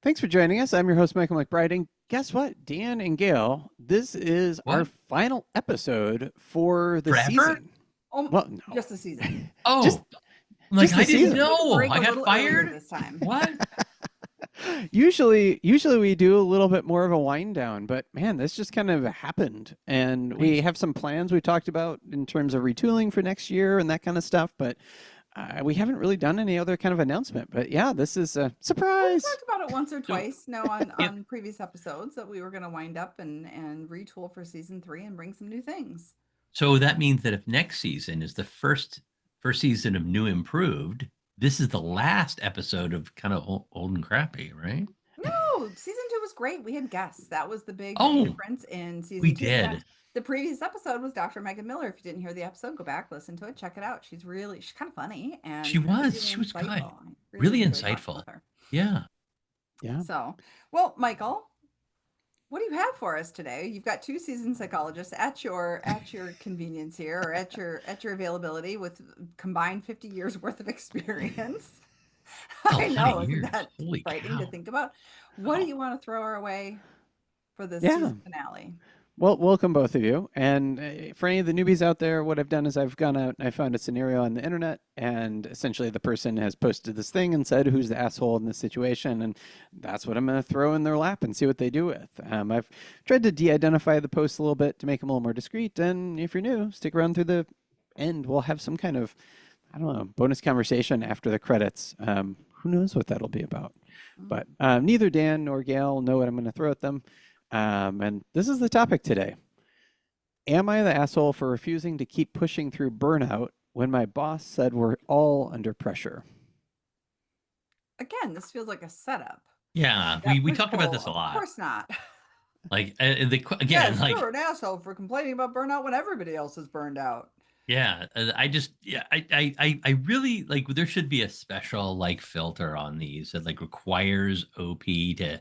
Thanks for joining us. I'm your host, Michael MacBride. And guess what? Dan and Gail, this is our What? final episode for the Forever? season. Oh, Well, no. just the season. Just Oh, I'm like, just the I didn't season. Take a know. break I a got little earlier fired? this time. What? Usually we do a little bit more of a wind down, but man, this just kind of happened. And we Nice. have some plans we talked about in terms of retooling for next year and that kind of stuff, but we haven't really done any other kind of announcement. But yeah, this is a We surprise. talked about it once or So, twice, on yeah. previous episodes that we were going to wind up and retool for season 3 and bring some new things. So that means that if next season is the first season of New Improved, this is the last episode of kind of old and crappy, right? No, season 2 was great. We had guests. That was the big Oh, difference in season we 2. did. The previous episode was Dr. Megan Miller. If you didn't hear the episode, go back, listen to it, check it out. She's kind of funny and She really, was. She was good. insightful. I Really enjoyed talking insightful. with her. Yeah. Yeah. So, well, Michael, what do you have for us today? You've got 2 seasoned psychologists at your convenience here, or at your availability, with combined 50 years worth of experience. That's a I lot know, of isn't years. that Holy frightening to cow. think about? What do Wow. you want to throw our way for the Yeah. season finale? Well, welcome both of you. And for any of the newbies out there, what I've done is I've gone out and I found a scenario on the internet, and essentially the person has posted this thing and said, "Who's the asshole in this situation?" And that's what I'm going to throw in their lap and see what they do with. I've tried to de-identify the post a little bit to make them a little more discreet. And if you're new, stick around through the end. We'll have some kind of, I don't know, bonus conversation after the credits. Who knows what that'll be about? But neither Dan nor Gail know what I'm going to throw at them. And this is the topic today. Am I the asshole for refusing to keep pushing through burnout when my boss said we're all under pressure? Again, this feels like a setup. Yeah. That We push talked about pull, this a of lot. course not. Like, again, Yes, like, you're an asshole for complaining about burnout when everybody else is burned out. yeah, I really like. There should be a special like filter on these that like requires OP to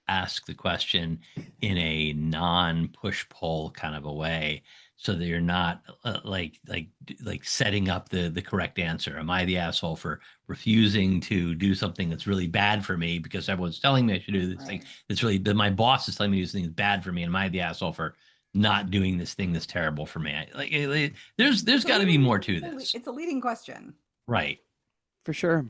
ask the question in a non-push pull kind of a way, so that you're not like setting up the correct answer. Am I the asshole for refusing to do something that's really bad for me because everyone's telling me I should do this thing Right. that's really that my boss is telling me to do this thing that's bad for me? And am I the asshole for not doing this thing that's terrible for me? There's It's a got to be leading- more to it's a le- this, It's a leading question. right? For sure.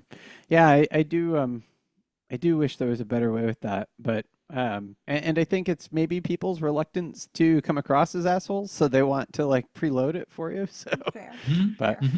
Yeah, I do wish there was a better way with that, but and I think it's maybe people's reluctance to come across as assholes, so they want to like preload it for you. So, Fair. Mhm, but Fair.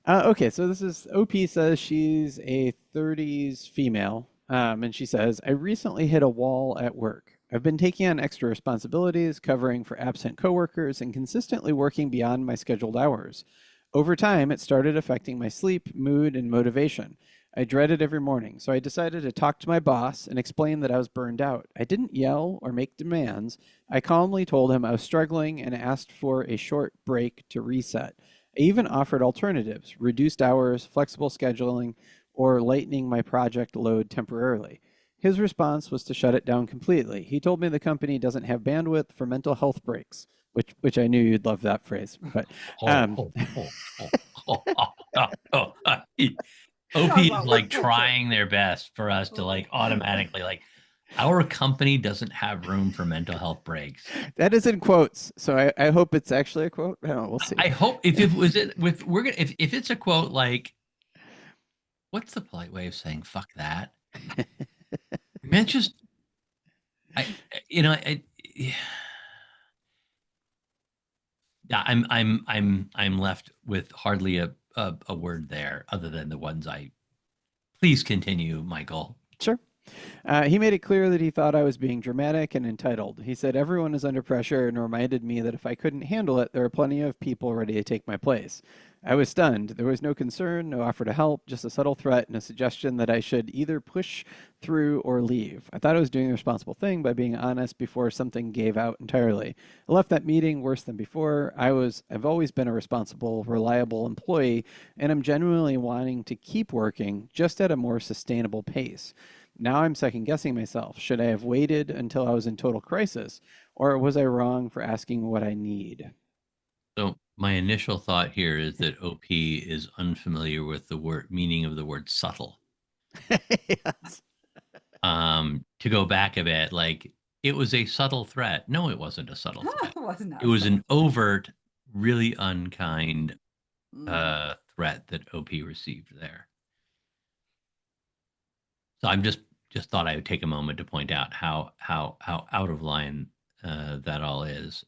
mhm. okay, so this is OP says she's a 30s female, and she says, I recently hit a wall at work. I've been taking on extra responsibilities, covering for absent coworkers, and consistently working beyond my scheduled hours. Over time, it started affecting my sleep, mood, and motivation. I dread it every morning, so I decided to talk to my boss and explain that I was burned out. I didn't yell or make demands. I calmly told him I was struggling and asked for a short break to reset. I even offered alternatives, reduced hours, flexible scheduling, or lightening my project load temporarily. His response was to shut it down completely. He told me the company doesn't have bandwidth for mental health breaks, which I knew you'd love that phrase. But um, Oh, oh, oh, oh, oh, oh, oh, oh. OP Talk is about like work culture. trying their best for us to like automatically like our company doesn't have room for mental health breaks. that is in quotes, so I hope it's actually a quote. I don't know, we'll see. I hope if it was it with we're gonna if it's a quote like what's the polite way of saying fuck that? Man, it's just I you know yeah, I'm left with hardly a word there other than the ones I please continue, Michael. Sure. He made it clear that he thought I was being dramatic and entitled. He said everyone is under pressure and reminded me that if I couldn't handle it, there are plenty of people ready to take my place. I was stunned. There was no concern, no offer to help, just a subtle threat and a suggestion that I should either push through or leave. I thought I was doing the responsible thing by being honest before something gave out entirely. I left that meeting worse than before. I've always been a responsible, reliable employee, and I'm genuinely wanting to keep working just at a more sustainable pace. Now I'm second guessing myself. Should I have waited until I was in total crisis, or was I wrong for asking what I need? So my initial thought here is that OP is unfamiliar with the word meaning of the word subtle. Yes. to go back a bit, like it was a subtle threat. No, it wasn't a subtle threat. It was It not was so. an overt, really unkind Mm. threat that OP received there. So I'm just thought I would take a moment to point out how out of line that all is.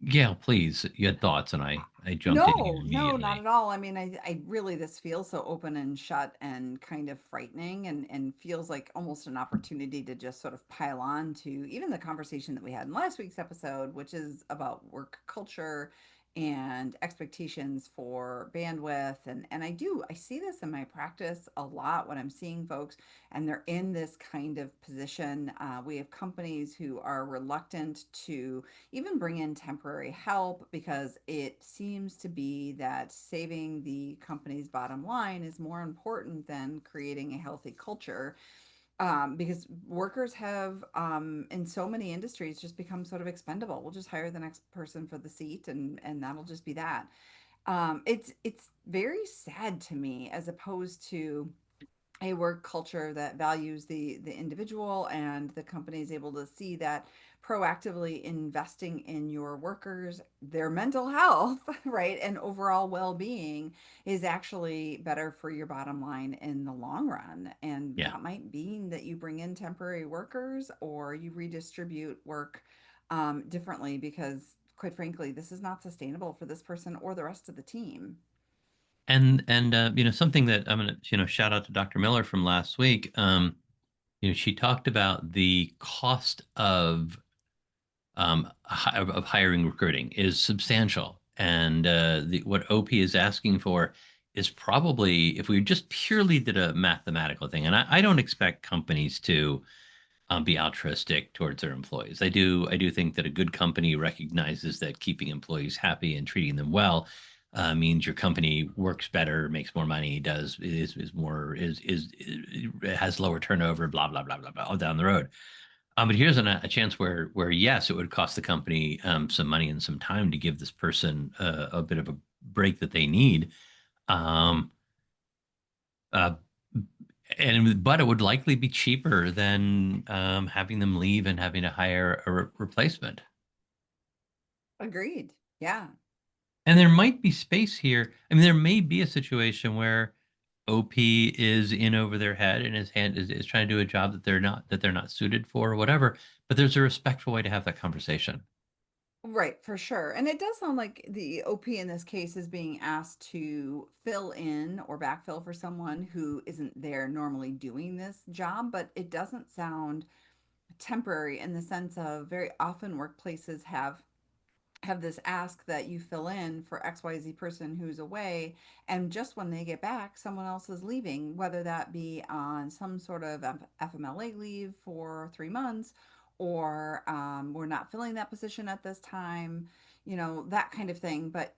Yeah, please, you had thoughts, and I jumped in here No, no, not immediately. at all. I mean, I really, this feels so open and shut and kind of frightening and feels like almost an opportunity to just sort of pile on to even the conversation that we had in last week's episode, which is about work culture and expectations for bandwidth. And I see this in my practice a lot when I'm seeing folks and they're in this kind of position. We have companies who are reluctant to even bring in temporary help because it seems to be that saving the company's bottom line is more important than creating a healthy culture. Because workers have, in so many industries, just become sort of expendable. We'll just hire the next person for the seat, and that'll just be that. It's very sad to me, as opposed to a work culture that values the individual, and the company is able to see that proactively investing in your workers, their mental health, right, and overall well-being is actually better for your bottom line in the long run. And Yeah. that might mean that you bring in temporary workers or you redistribute work differently, because quite frankly, this is not sustainable for this person or the rest of the team. And something that I'm going to shout out to Dr. Miller from last week. She talked about the cost of hiring recruiting is substantial, and what OP is asking for is probably, if we just purely did a mathematical thing, and I don't expect companies to be altruistic towards their employees. I do think that a good company recognizes that keeping employees happy and treating them well means your company works better, makes more money, does is more is has lower turnover, blah blah blah blah blah, all down the road. But here's a chance where yes, it would cost the company some money and some time to give this person a bit of a break that they need. Um, uh, but it would likely be cheaper than having them leave and having to hire a replacement. Agreed. Yeah. And there might be space here. I mean, there may be a situation where OP is in over their head and is trying to do a job that they're not suited for or whatever. But there's a respectful way to have that conversation. Right, for sure. And it does sound like the OP in this case is being asked to fill in or backfill for someone who isn't there normally doing this job, but it doesn't sound temporary, in the sense of very often workplaces have this ask that you fill in for XYZ person who's away, and just when they get back, someone else is leaving, whether that be on some sort of FMLA leave for 3 months, or we're not filling that position at this time, that kind of thing. But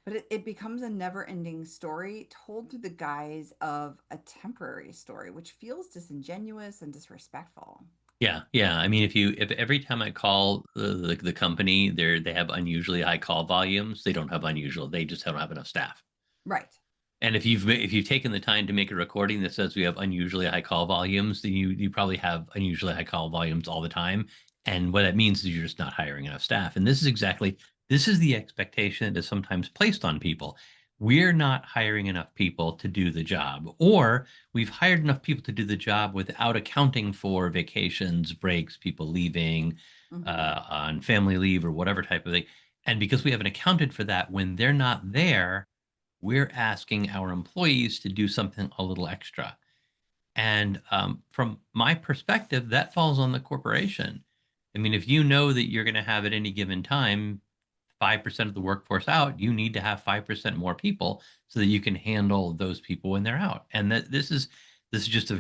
it becomes a never-ending story told through the guise of a temporary story, which feels disingenuous and disrespectful. Yeah, yeah. I mean, if every time I call the company, they have unusually high call volumes, they don't have unusual. They just don't have enough staff. Right. And if you've taken the time to make a recording that says we have unusually high call volumes, then you probably have unusually high call volumes all the time. And what that means is you're just not hiring enough staff. And this is the expectation that is sometimes placed on people. We're not hiring enough people to do the job, or we've hired enough people to do the job without accounting for vacations, breaks, people leaving Hmm. on family leave or whatever type of thing. And because we haven't accounted for that when they're not there, we're asking our employees to do something a little extra. And from my perspective, that falls on the corporation. I mean, if you know that you're going to have at any given time 5% of the workforce out, you need to have 5% more people so that you can handle those people when they're out. And that this is just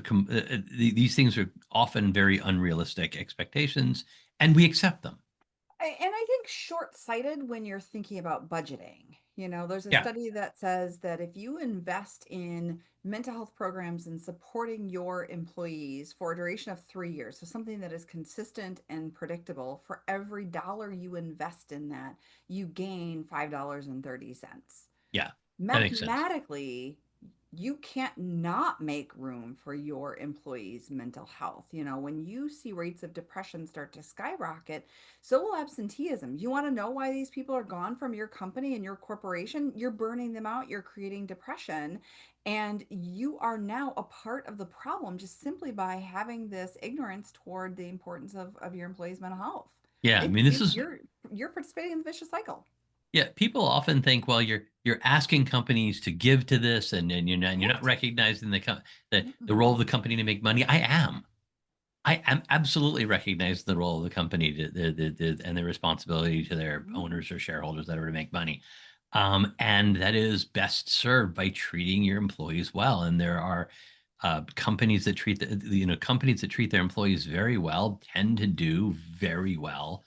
these things are often very unrealistic expectations, and we accept them. And I think short-sighted when you're thinking about budgeting. There's a Yeah. study that says that if you invest in mental health programs and supporting your employees for a duration of 3 years, so something that is consistent and predictable, for every dollar you invest in that, you gain $5.30. Yeah, that makes sense. Mathematically, you can't not make room for your employees' mental health. When you see rates of depression start to skyrocket, so will absenteeism. You want to know why these people are gone from your company and your corporation? You're burning them out, you're creating depression, and you are now a part of the problem just simply by having this ignorance toward the importance of your employees' mental health. Yeah, I And mean, this is you're participating in the vicious cycle. yeah. People often think, well, you're asking companies to give to this, and you're not Right. recognizing the Mm-mm. role of the company to make money. I am absolutely recognize the role of the company and the responsibility to their Mhm. owners or shareholders that are to make money. And that is best served by treating your employees well. And there are companies that treat companies that treat their employees very well tend to do very well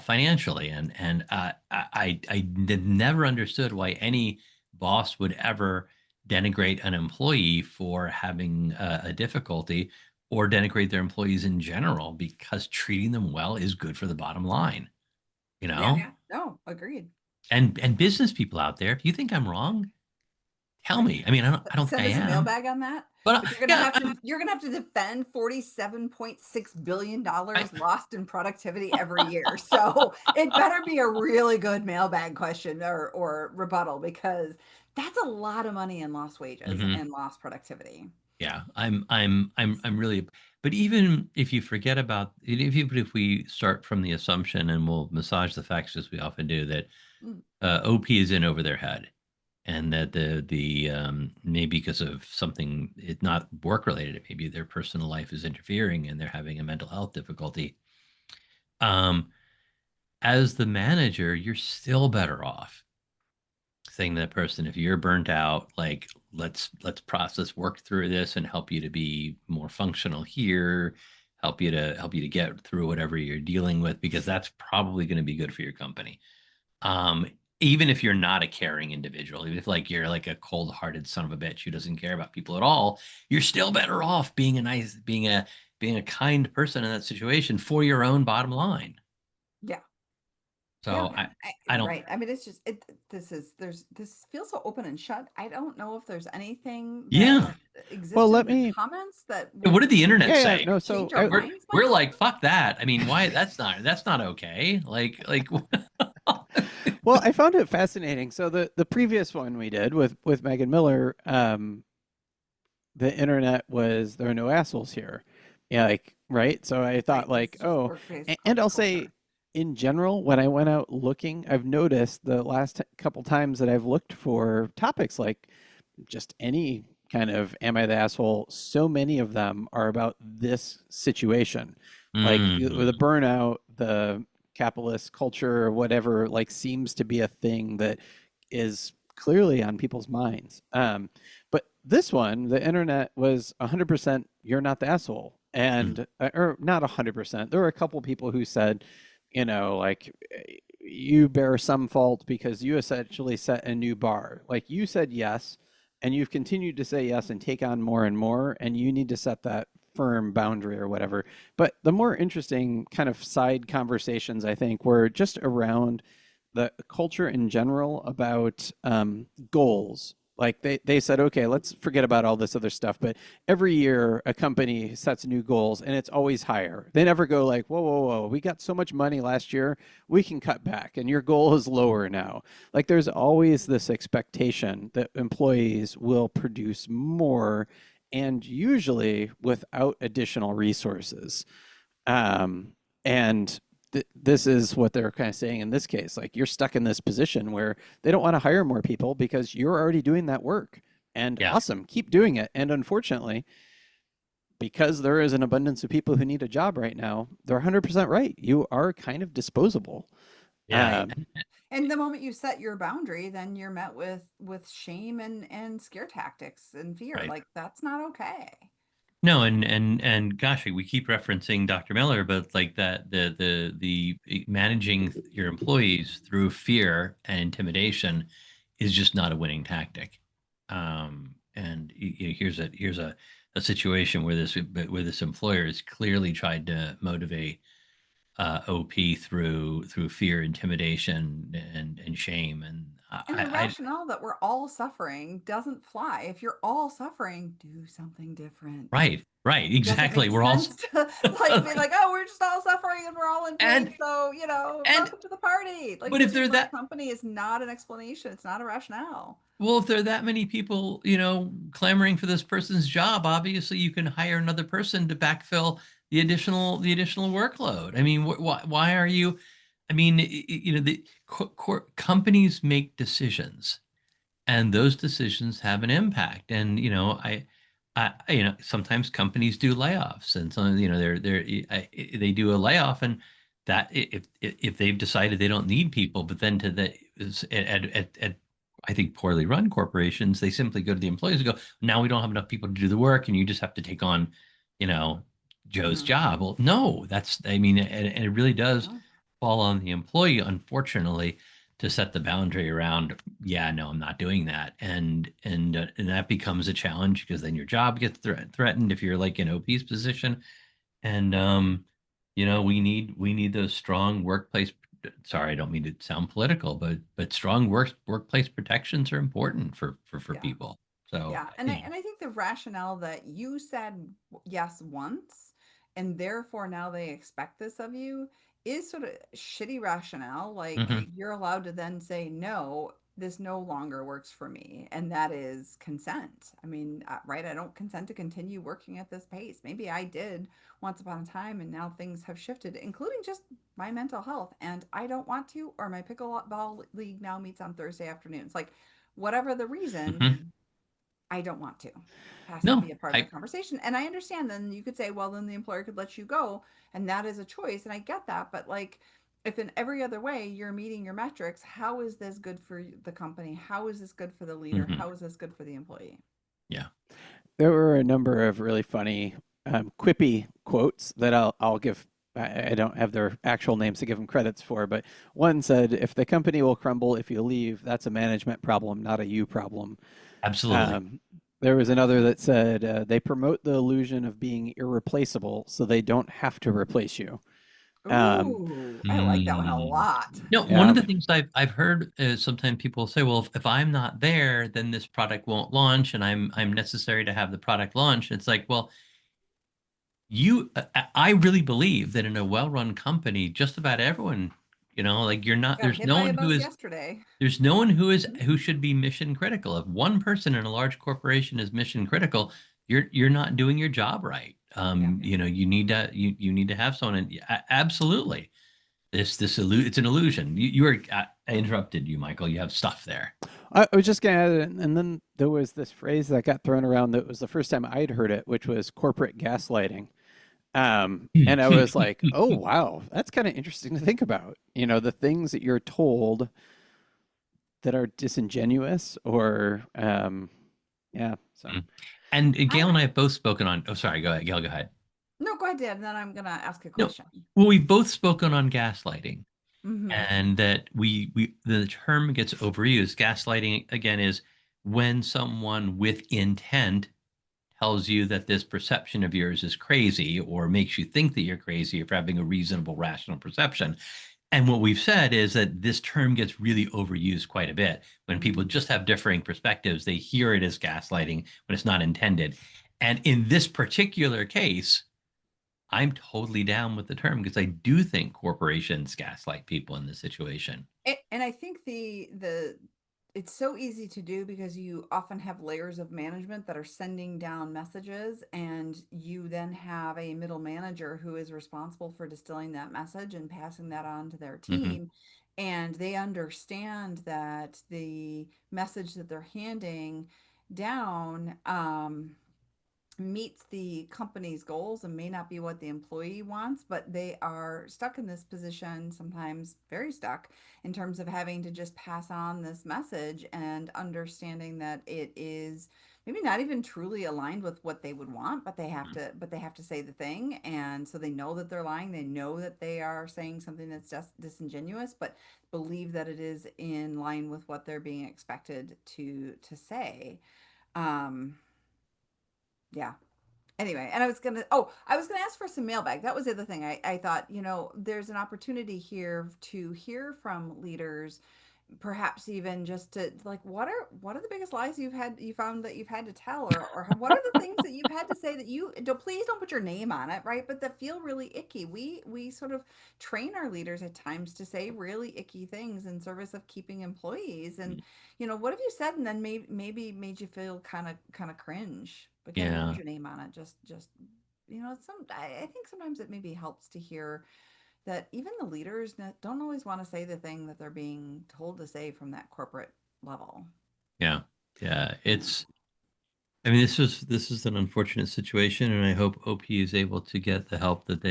financially. And I never understood why any boss would ever denigrate an employee for having a difficulty or denigrate their employees in general, because treating them well is good for the bottom line. You Yeah. know, No, agreed. and business people out there, if you think I'm wrong, tell Right. me. I mean, I don't think Send I us a am, mailbag on that. but But yeah, you're gonna have to defend $47.6 billion I, lost in productivity every year. So it better be a really good mailbag question or rebuttal, because that's a lot of money in lost wages mhm. and lost productivity. Yeah, I'm really, but even if you forget about if we start from the assumption, and we'll massage the facts as we often do, that Mm, OP is in over their head, and that the maybe because of something, it's not work related, maybe their personal life is interfering and they're having a mental health difficulty. Um, as the manager, you're still better off saying to that person, if you're burnt out, like, let's process, work through this, and help you to be more functional here, help you to get through whatever you're dealing with, because that's probably going to be good for your company. um Even if you're not a caring individual, even if like you're like a cold-hearted son of a bitch who doesn't care about people at all, you're still better off being a kind person in that situation for your own bottom line. yeah. Yeah, So I don't. right. I mean, it's just this feels so open and shut. I don't know if there's anything that Yeah. Well, existed in let the me. comments that What would did the internet Yeah, yeah. say? No, so change our I. minds, We're Michael. like, fuck that. I mean, why? That's not okay. Like Well, I found it fascinating. So the previous one we did with Megan Miller, the internet was there are no assholes here. Yeah, like right. So I thought Right. This like, is just oh, work-based and I'll say culture. in general, when I went out looking, I've noticed the last couple times that I've looked for topics like just any kind of am I the asshole, so many of them are about this situation. Like the mm, burnout, the capitalist culture, or whatever, like seems to be a thing that is clearly on people's minds. But this one, the internet was 100% you're not the asshole. mm, And, or not 100%. There were a couple people who said, like, you bear some fault because you essentially set a new bar. Like you said yes, and you've continued to say yes and take on more and more, and you need to set that firm boundary or whatever. But the more interesting kind of side conversations, I think, were just around the culture in general about goals. Like they said, okay, let's forget about all this other stuff. But every year a company sets new goals and it's always higher. They never go like, whoa, whoa, whoa, we got so much money last year, we can cut back and your goal is lower now. Like there's always this expectation that employees will produce more and usually without additional resources. And this is what they're kind of saying in this case. Like you're stuck in this position where they don't want to hire more people because you're already doing that work. And yeah. awesome, keep doing it. And unfortunately, because there is an abundance of people who need a job right now, they're 100% right. You are kind of disposable. Yeah. Right. Um, And the moment you set your boundary, then you're met with shame and scare tactics and fear. Right. Like that's not okay. No, and gosh, we keep referencing Dr. Miller, but like that the managing your employees through fear and intimidation is just not a winning tactic. And here's a situation where this employer has clearly tried to motivate OP through fear, intimidation, and shame, And the I rationale that we're all suffering doesn't fly. If you're all suffering, do something different. right, It doesn't exactly. make We're all sense to like be like, oh, we're just all suffering and we're all in pain. and So, and welcome to the party. Like but if losing they're my that company is not an explanation. It's not a rationale. well, if there are that many people, clamoring for this person's job, obviously you can hire another person to backfill the additional workload. I mean, why are you? I mean, the companies make decisions, and those decisions have an impact. And sometimes companies do layoffs, and so they do a layoff, and that if they've decided they don't need people, but then to the at I think poorly run corporations, they simply go to the employees and go, now we don't have enough people to do the work, and you just have to take on, you know, Joe's job. Hmm. Well, no, I mean, and it really does Yeah. fall on the employee, unfortunately, to set the boundary around, yeah, no, I'm not doing that. And that becomes a challenge because then your job gets threatened if you're like in OP's position. And we need those strong workplace, sorry, I don't mean to sound political, but strong workplace protections are important for Yeah. people. So, Yeah, and I think the rationale that you said yes once, and therefore now they expect this of you is sort of shitty rationale. Like mhm, you're allowed to then say no, this no longer works for me, and that is consent. I mean, right? I don't consent to continue working at this pace. Maybe I did once upon a time, and now things have shifted, including just my mental health, and I don't want to, or my pickleball league now meets on Thursday afternoons. Like, whatever the reason, mhm. I don't want to. Has to No, be a part of the I conversation. And I understand then you could say, well, then the employer could let you go. And that is a choice. And I get that. But like, if in every other way you're meeting your metrics, how is this good for the company? How is this good for the leader? mhm, How is this good for the employee? yeah. There were a number of really funny, quippy quotes that I'll give. I don't have their actual names to give them credits for, but one said, "If the company will crumble if you leave, that's a management problem, not a you problem." Absolutely. Um, there was another that said, "They promote the illusion of being irreplaceable, so they don't have to replace you." Um, Ooh, I like that one a Mm. lot. No, one of yeah, the things I've heard is sometimes people say, well, if I'm not there, then this product won't launch, and I'm necessary to have the product launch. It's like, well, I really believe that in a well-run company, just about everyone, like you're not, Got hit by a bus yesterday. there's no one who should be mission critical. If one person in a large corporation is mission critical, you're not doing your job right. Yeah. You need to have someone, and yeah, absolutely. It's an illusion. I interrupted you, Michael. You have stuff there. I was just gonna add it, and then there was this phrase that got thrown around that was the first time I'd heard it, which was corporate gaslighting. And I was like, oh, wow, that's kind of interesting to think about. The things that you're told that are disingenuous or, yeah. So, And I Gail and I have both spoken on. Oh, sorry. Go ahead, Gail. Go ahead. no, go ahead, Dan. And then I'm gonna ask a No, question. well, we've both spoken on gaslighting, Mm-hmm. and that the term gets overused. Gaslighting again is when someone with intent tells you that this perception of yours is crazy or makes you think that you're crazy for having a reasonable, rational perception. And what we've said is that this term gets really overused quite a bit. When people Mm-hmm. just have differing perspectives, they hear it as gaslighting when it's not intended. And in this particular case, I'm totally down with the term because I do think corporations gaslight people in this situation. And I think the it's so easy to do because you often have layers of management that are sending down messages, and you then have a middle manager who is responsible for distilling that message and passing that on to their Hmm. team. And they understand that the message that they're handing down meets the company's goals and may not be what the employee wants, but they are stuck in this position, sometimes very stuck, in terms of having to just pass on this message and understanding that it is maybe not even truly aligned with what they would want, but they have to say the thing. And so they know that they're lying. They know that they are saying something that's just disingenuous, but believe that it is in line with what they're being expected to say. Um, yeah, anyway, and I was gonna ask for some mailbag. That was the other thing. I thought, there's an opportunity here to hear from leaders perhaps even just to like, what are the biggest lies you found that you've had to tell, or what are the things that you've had to say that you don't, please don't put your name on it, right, but that feel really icky. We sort of train our leaders at times to say really icky things in service of keeping employees. And what have you said, and then maybe made you feel kind of cringe? Again, don't put Yeah. your name on it. Just I think sometimes it maybe helps to hear that even the leaders don't always want to say the thing that they're being told to say from that corporate level. Yeah. Yeah. Yeah. I mean, this is an unfortunate situation, and I hope OP is able to get the help that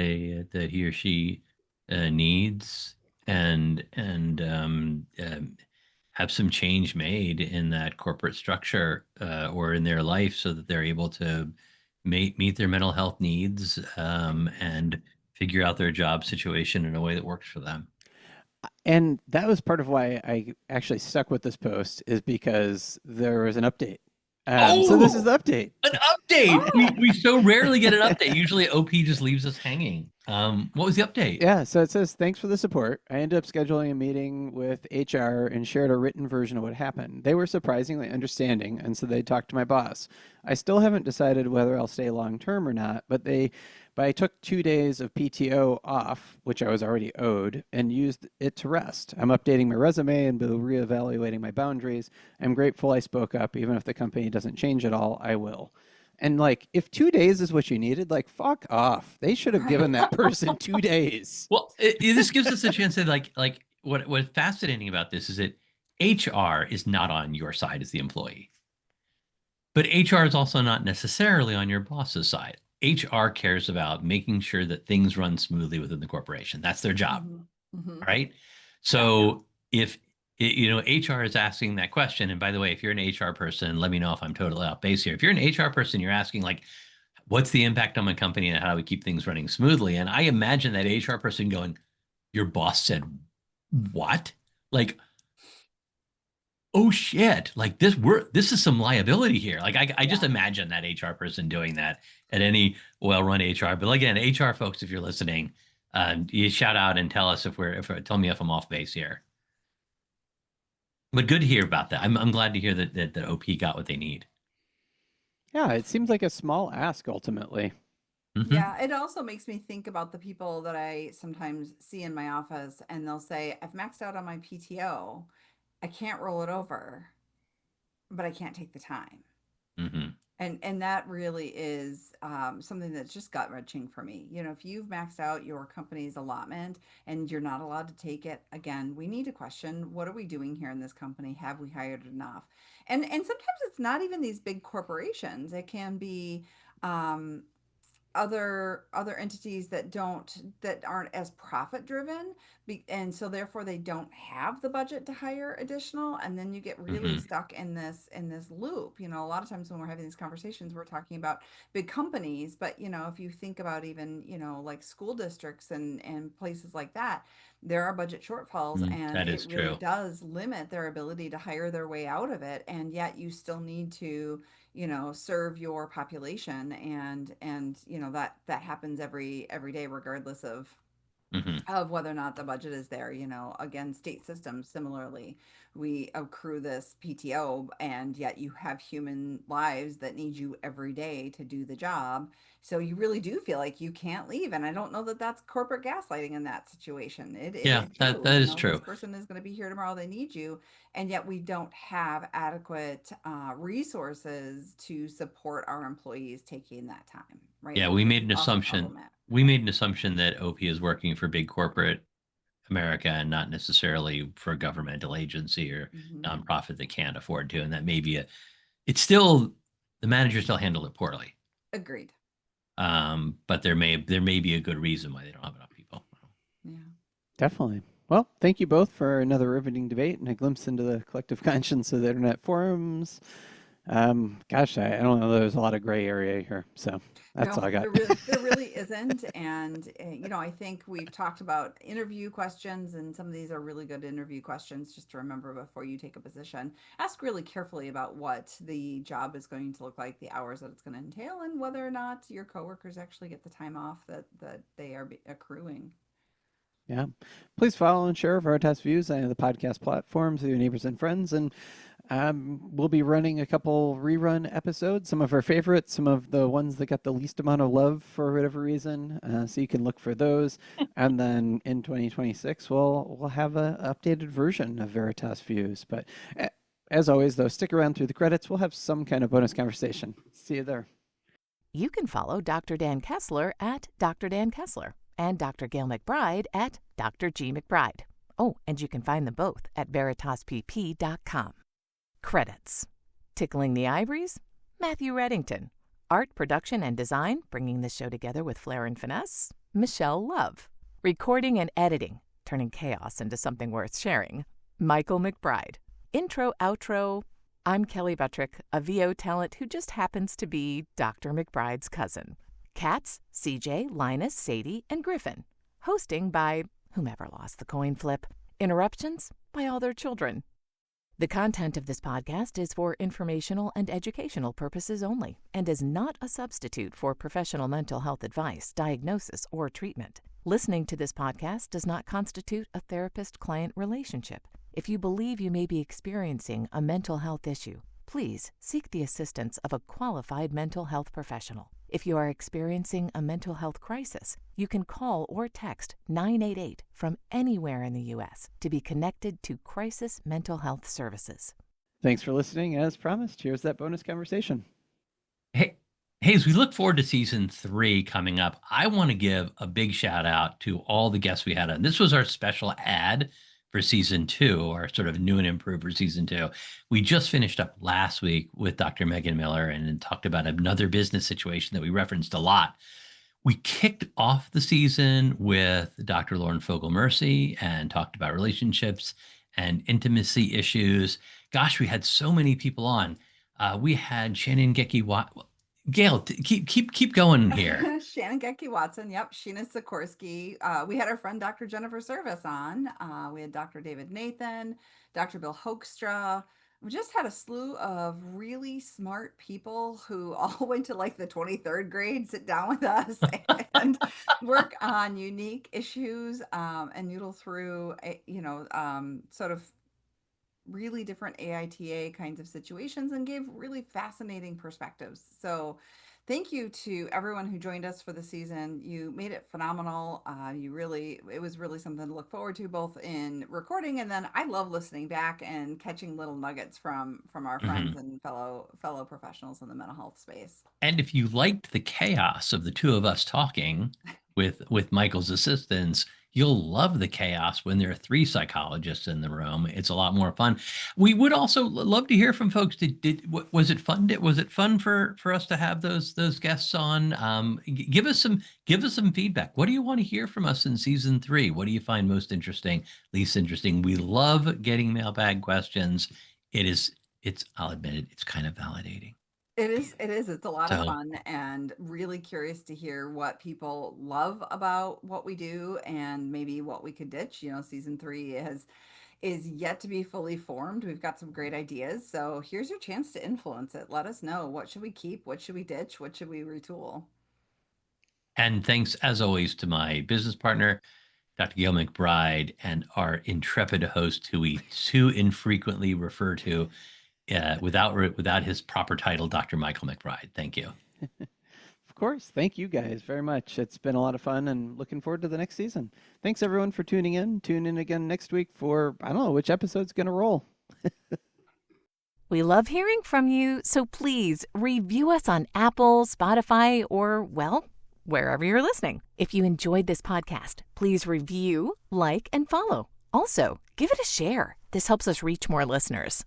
he or she needs, and have some change made in that corporate structure or in their life, so that they're able to meet their mental health needs, and figure out their job situation in a way that works for them. And that was part of why I actually stuck with this post, is because there was an update. So this is Oh, the update. an update. We Oh, so rarely get an update. Usually OP just leaves us hanging. What was the update? Yeah, so it says, thanks for the support. I ended up scheduling a meeting with HR and shared a written version of what happened. They were surprisingly understanding, and so they talked to my boss. I still haven't decided whether I'll stay long term or not, but I took 2 days of PTO off, which I was already owed, and used it to rest. I'm updating my resume and reevaluating my boundaries. I'm grateful I spoke up. Even if the company doesn't change at all, I will. And like, if 2 days is what you needed, like, fuck off. They should have given right. that person 2 days. Well, this gives us a chance to like what's fascinating about this is that HR is not on your side as the employee, but HR is also not necessarily on your boss's side. HR cares about making sure that things run smoothly within the corporation. That's their job. Hmm. Hmm. All right. Yeah. So if HR is asking that question, and by the way, if you're an HR person, let me know if I'm totally off base here. If you're an HR person, you're asking like, what's the impact on my company and how do we keep things running smoothly? And I imagine that HR person going, your boss said what? Like, oh shit! Like this is some liability here. Like I just Yeah. imagine that HR person doing that at any well-run HR. But again, HR folks, if you're listening, you shout out and tell us if tell me if I'm off base here. But good to hear about that. I'm glad to hear that OP got what they need. Yeah, it seems like a small ask ultimately. Hmm. Yeah, it also makes me think about the people that I sometimes see in my office, and they'll say, I've maxed out on my PTO. I can't roll it over, but I can't take the time. Hmm. And that really is something that's just gut wrenching for me. If you've maxed out your company's allotment and you're not allowed to take it, again, we need to question, what are we doing here in this company? Have we hired enough? And sometimes it's not even these big corporations. It can be um, other entities that aren't as profit driven, and so therefore they don't have the budget to hire additional, and then you get really Hmm. stuck in this loop. A lot of times when we're having these conversations, we're talking about big companies, but if you think about even like school districts and places like that, there are budget shortfalls, and That it is really true. does limit their ability to hire their way out of it, and yet you still need to serve your population, and that happens every day, regardless Hmm. of whether or not the budget is there. Again, state systems similarly, we accrue this PTO, and yet you have human lives that need you every day to do the job. So you really do feel like you can't leave. And I don't know that that's corporate gaslighting in that situation. It Yeah, isn't that true. that is This true. person is going to be here tomorrow. They need you. And yet we don't have adequate resources to support our employees taking that time, right? Yeah, And we this made is an also assumption. problematic. We made an assumption that OP is working for big corporate America and not necessarily for a governmental agency or Hmm. nonprofit that can't afford to. And that may be it's still, the managers still handle it poorly. Agreed. But there may be a good reason why they don't have enough people. Yeah. Definitely. Well, thank you both for another riveting debate and a glimpse into the collective conscience of the internet forums. Gosh, I don't know. There's a lot of gray area here. So that's all No, I got. there really isn't. And I think we've talked about interview questions, and some of these are really good interview questions just to remember before you take a position. Ask really carefully about what the job is going to look like, the hours that it's going to entail, and whether or not your coworkers actually get the time off that they are accruing. Yeah. Please follow and share Veritas Views on the podcast platforms with your neighbors and friends. And we'll be running a couple rerun episodes, some of our favorites, some of the ones that got the least amount of love for whatever reason. So you can look for those. And then in 2026, we'll have an updated version of Veritas Views. But as always, though, stick around through the credits. We'll have some kind of bonus conversation. See you there. You can follow Dr. Dan Kessler at Dr. Dan Kessler and Dr. Gayle MacBride at Dr. G. MacBride. Oh, and you can find them both at veritaspp.com. Credits. Tickling the Ivories, Matthew Reddington. Art, production, and design, bringing the show together with flair and finesse, Michelle Love. Recording and editing, turning chaos into something worth sharing, Michael McBride. Intro, outro, I'm Kelly Buttrick, a VO talent who just happens to be Dr. McBride's cousin. Cats, CJ, Linus, Sadie, and Griffin. Hosting by whomever lost the coin flip. Interruptions by all their children. The content of this podcast is for informational and educational purposes only and is not a substitute for professional mental health advice, diagnosis, or treatment. Listening to this podcast does not constitute a therapist-client relationship. If you believe you may be experiencing a mental health issue, please seek the assistance of a qualified mental health professional. If you are experiencing a mental health crisis, you can call or text 988 from anywhere in the U.S. to be connected to Crisis Mental Health Services. Thanks for listening. As promised, here's that bonus conversation. Hey, as we look forward to season 3 coming up, I want to give a big shout out to all the guests we had on. This was our special ad for season 2, or sort of new and improved for season 2. We just finished up last week with Dr. Megan Miller and talked about another business situation that we referenced a lot. We kicked off the season with Dr. Lauren Fogel-Mercy and talked about relationships and intimacy issues. Gosh, we had so many people on. We had Shannon Gecki-Watson. Gayle, keep going here. Shannon Gecki-Watson, yep. Sheena Sikorsky. We had our friend Dr. Jennifer Service on. We had Dr. David Nathan, Dr. Bill Hoekstra. We just had a slew of really smart people who all went to like the 23rd grade, sit down with us and work on unique issues and noodle through, sort of really different AITA kinds of situations and gave really fascinating perspectives. So thank you to everyone who joined us for the season. You made it phenomenal. It was really something to look forward to, both in recording, and then I love listening back and catching little nuggets from our friends and fellow professionals in the mental health space. And if you liked the chaos of the two of us talking with Michael's assistance, you'll love the chaos when there are 3 psychologists in the room. It's a lot more fun. We would also love to hear from folks. Was it fun? Was it fun for us to have those guests on? Give us some feedback. What do you want to hear from us in season 3? What do you find most interesting, least interesting? We love getting mailbag questions. I'll admit it, it's kind of validating. It is. It's a lot of fun, and really curious to hear what people love about what we do and maybe what we could ditch. Season 3 is yet to be fully formed. We've got some great ideas. So here's your chance to influence it. Let us know. What should we keep? What should we ditch? What should we retool? And thanks, as always, to my business partner, Dr. Gayle MacBride, and our intrepid host, who we too infrequently refer to without his proper title, Dr. Michael McBride. Thank you. Of course. Thank you guys very much. It's been a lot of fun and looking forward to the next season. Thanks everyone for tuning in. Tune in again next week for, I don't know which episode's going to roll. We love hearing from you, so please review us on Apple, Spotify, or, well, wherever you're listening. If you enjoyed this podcast, please review, like, and follow. Also, give it a share. This helps us reach more listeners.